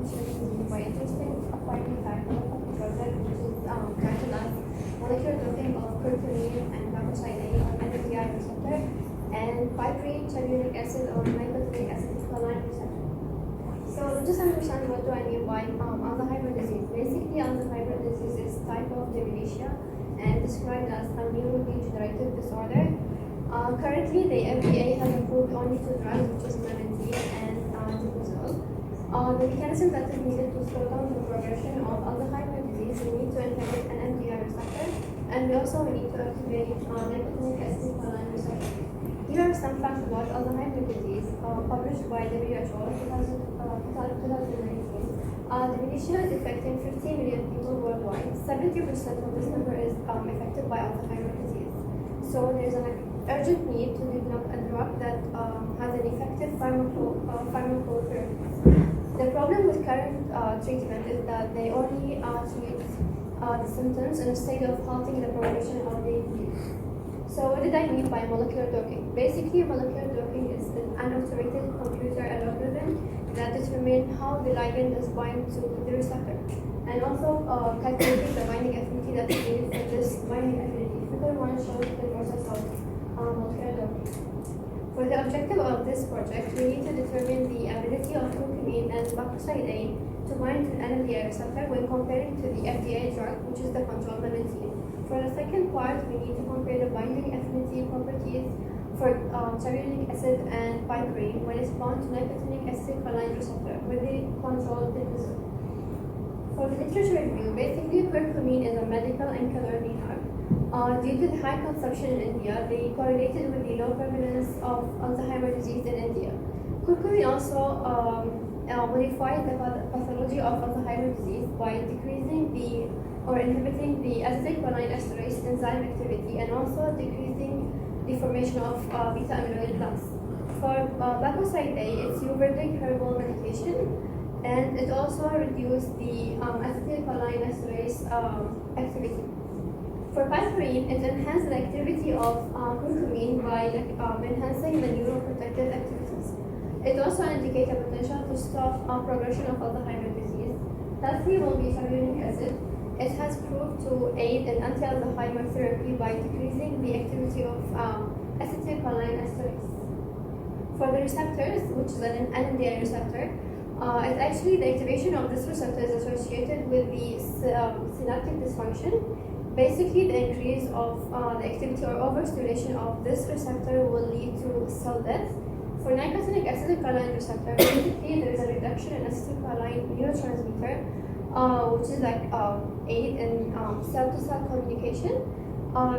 to share with you my interesting finding fact of the project, which is titled as molecular doping of curcumin and glycoside on NMDA receptor and piperine telluric acid on nicotinamic acetylcholine receptor. So just understand what do I mean by Alzheimer's disease. Basically, Alzheimer's disease is type of dementia and described as a neurodegenerative disorder. Currently, the FDA has approved only two drugs, which is memantine and diltiazem. The mechanism that is needed to slow down the progression of Alzheimer's disease, we need to inhibit an NMDA receptor, and we also need to activate nicotinic acetylcholine receptor. Here are some facts about Alzheimer's disease published by WHO in 2019. Dementia is affecting 15 million people worldwide. 70% of this number is affected by Alzheimer's disease. So there's an urgent need to develop a drug that has an effective pharmacotherapy. The problem with current treatment is that they only treat the symptoms instead of halting the progression of the disease. So what did I mean by molecular doping? Basically, molecular doping is an automated computer algorithm that determines how the ligand is bind to the receptor, and also calculating the binding affinity that is needed for this binding affinity. Figure 1 shows the process of molecular doping. For the objective of this project, we need to determine the ability of curcumin and glycoside A to bind to an NMDA receptor when comparing to the FDA drug, which is the control memantine. For the second part, we need to compare the binding affinity properties for telluric acid and piperine when it's bound to nicotinic acetylcholine receptor with the control diltiazem. For the literature review, basically curcumin is a medical and caloric drug. Due to the high consumption in India, they correlated with the low prevalence of Alzheimer's disease in India. Curcumin also modifies the pathology of Alzheimer's disease by decreasing or inhibiting the acetylcholine esterase enzyme activity and also decreasing the formation of beta amyloid plaques. For glycoside A, it's Ayurvedic herbal medication, and it also reduces the acetylcholine esterase activity. For piperine, it enhances the activity of curcumin by enhancing the neuroprotective activities. It also indicates a potential to stop progression of Alzheimer's disease. Lastly will be telluric acid. It has proved to aid in anti-Alzheimer therapy by decreasing the activity of acetylcholine esterase. For the receptors, which is an NMDA receptor, it's actually the activation of this receptor is associated with the synaptic dysfunction. Basically, the increase of the activity or overstimulation of this receptor will lead to cell death. For nicotinic acetylcholine receptor, basically there is a reduction in acetylcholine neurotransmitter, which is like aid in cell-to-cell communication.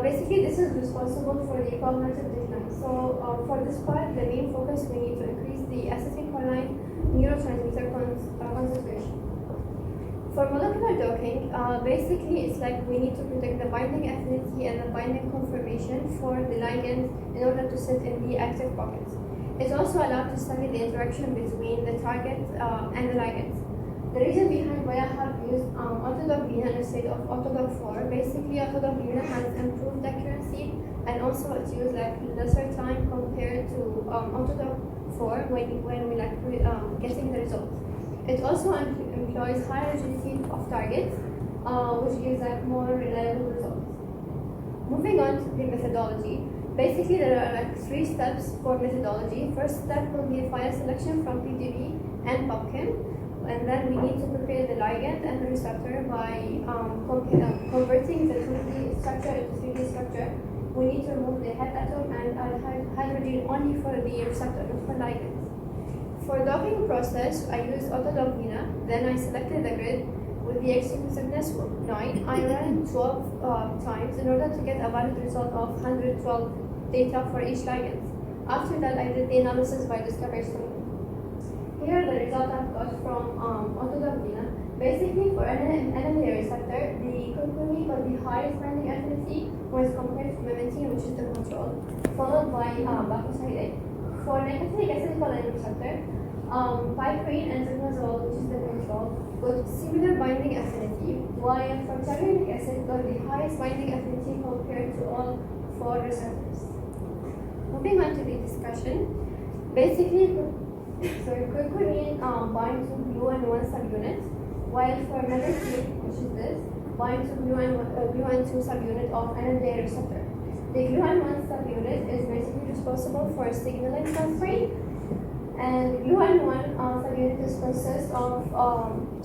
Basically, this is responsible for the cognitive decline. So for this part, the main focus we need to increase the acetylcholine neurotransmitter concentration. For molecular doping, basically it's like we need to protect the binding affinity and the binding conformation for the ligand in order to sit in the active pocket. It's also allowed to study the interaction between the target and the ligand. The reason behind why I have used Autodoc Vina instead of Autodoc 4, basically Autodoc Vina has improved accuracy and also it's used like lesser time compared to Autodoc 4 when we like getting the results. It also employs high rigidity of targets, which gives like more reliable results. Moving on to the methodology, basically there are like 3 steps for methodology. First step will be file selection from PDB and PubChem, and then we need to prepare the ligand and the receptor by converting the 2D structure into 3D structure. We need to remove the head atom and add hydrogen only for the receptor, not for ligand. For doping process, I used Autodoc Vina, then I selected the grid with the exclusiveness 9. I ran 12 times in order to get a valid result of 112 data for each ligand. After that, I did the analysis by Discovery Studio. Here are the results I've got from Autodoc Vina. Basically, for an NMDA receptor, the curcumin got the highest binding affinity when compared to memantine, which is the control, followed by glycoside A. For nicotinic acetylcholine receptor, piperine and diltiazem, which is the control, got similar binding affinity, while for telluric acid got the highest binding affinity compared to all 4 receptors. Moving on to the discussion, basically So curcumin binds to gluon1 subunit, while for methylene, which is this, binds to gluon2 subunit of NMDA receptor. The gluon1 subunit is basically responsible for signaling cell-free, and gluon1 subunit is consists of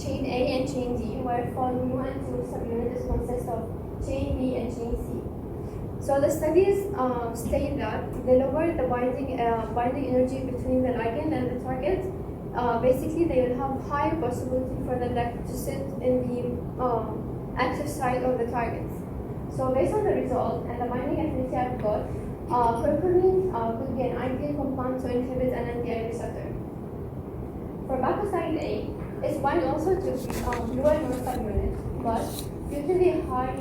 chain A and chain D, while for gluon2 subunit is consists of chain B and chain C. So the studies state that they lower the binding energy between the ligand and the target. Basically, they will have higher possibility for the drug to sit in the active site of the targets. So based on the result and the binding affinity I've got, curcumin could be an ideal compound to inhibit an NMDA receptor. For bacoside A, it's bind also to gluon1 subunit, but due to the high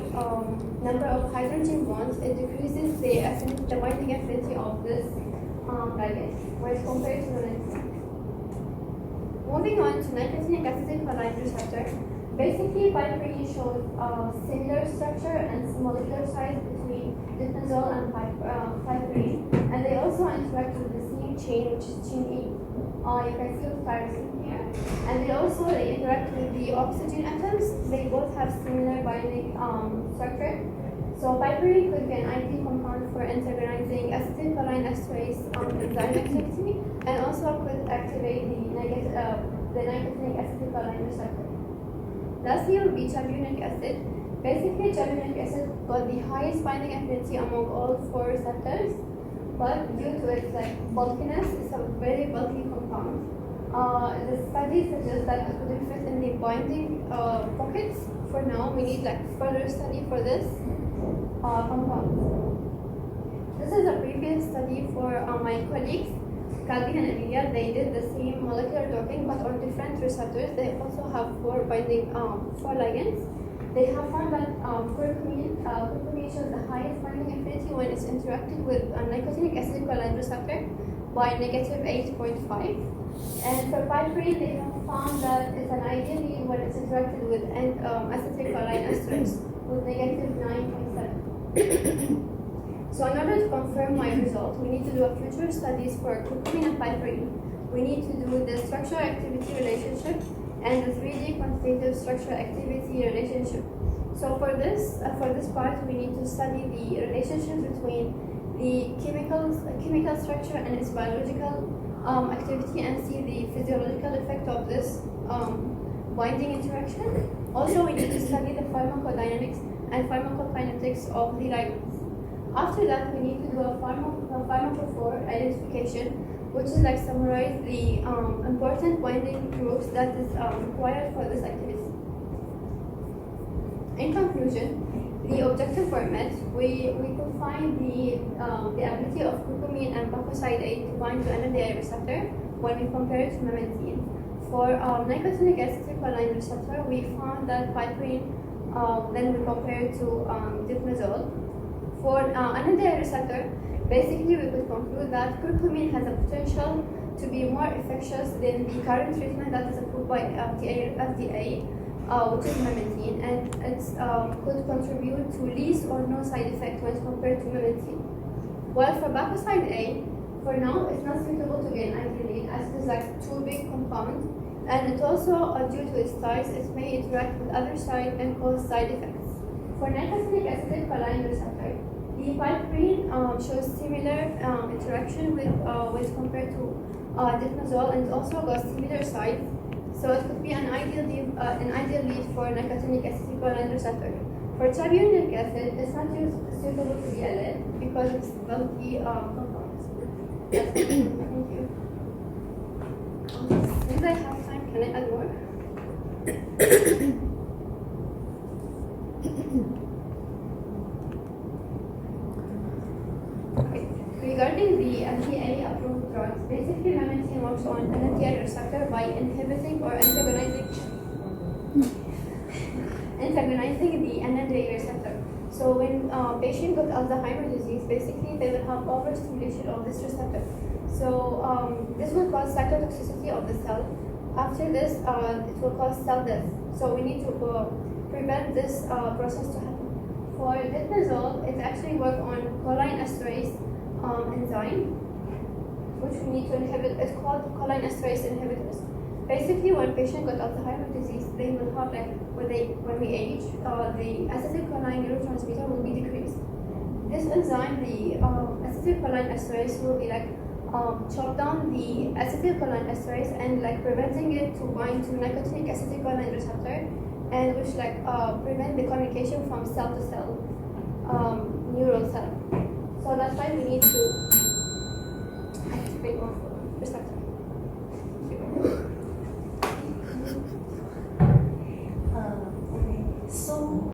number of hydrogen bonds, it decreases the binding affinity of this ligand when compared to the next one. Moving on to nicotinic acetylcholine receptor, basically piperine shows similar structure and molecular size between ditmazole and piperine, and they also interact with the same chain, which is chain E. You can see the tyrosine here, and they interact with the oxygen atoms. They both have similar binding structure. So piperine could be an ideal compound for antagonizing acetylcholine esterase enzyme activity, and also could activate the nicotinic acetylcholine receptor. Lastly will be charbonic acid. Basically, charbonic acid got the highest binding affinity among all 4 receptors, but due to its bulkiness, it's a very bulky compound. The study suggests that it couldn't fit in the binding pockets. For now, we need further study for this compound. This is a previous study for my colleagues, Kalbi and Emilia. They did the same molecular docking, but on different receptors. They also have 4 binding 4 ligands. They have found that curcumin shows the highest binding affinity when it's interacted with a nicotinic acetylcholine receptor by -8.5. And for piperine, they have found that it's an ideal lead when it's interacted with acetylcholine esterase with -9.7. So in order to confirm my result, we need to do a future studies for curcumin and piperine. We need to do the structural activity relationship and the 3D quantitative structural activity relationship. So for this part, we need to study the relationship between the chemical structure and its biological activity, and see the physiological effect of this binding interaction. Also, we need to study the pharmacodynamics and pharmacokinetics of the ligands. After that, we need to do a pharmacophore identification, which is summarize the important binding groups that is required for this activity. In conclusion, the objective were met. We could find the ability of curcumin and bacoside A to bind to NMDA receptor when we compare it to memantine. For nicotinic acetylcholine receptor, we found that piperine then we compare to ditmazole. For NMDA receptor, basically we could conclude that curcumin has a potential to be more efficacious than the current treatment that is approved by FDA, which is memantine, and it could contribute to least or no side effect when compared to memantine. While for bacoside A, for now it's not suitable to gain ideally, as it is too big compound, and it also due to its size, it may interact with other side and cause side effects. For nicotinic acetylcholine receptor, the piperine shows similar interaction with compared to ditmazole, and also got similar size. So it could be an ideal lead for nicotinic acetylcholine receptor. For charbonic acid, it's not suitable to be a lead because it's bulky compounds. Thank you. Since I have time, can I add more? Okay. Regarding the FDA approved drugs, basically memantine works on NMDA receptor by inhibiting or antagonizing the NMDA receptor. So when patient got Alzheimer's disease, basically they will have overstimulation of this receptor. So this will cause cytotoxicity of the cell. After this, it will cause cell death. So we need to prevent this process to happen. For ditmazole, it actually works on choline esterase enzyme. which we need to inhibit. It's called cholinesterase inhibitors. Basically, when patient got Alzheimer's disease, they will have like when we age, the acetylcholine neurotransmitter will be decreased. This enzyme, the acetylcholinesterase, will be like chop down the acetylcholinesterase and like preventing it to bind to nicotinic acetylcholine receptor, and which like prevent the communication from cell to cell, neural cell. So that's why we need to activate more receptor.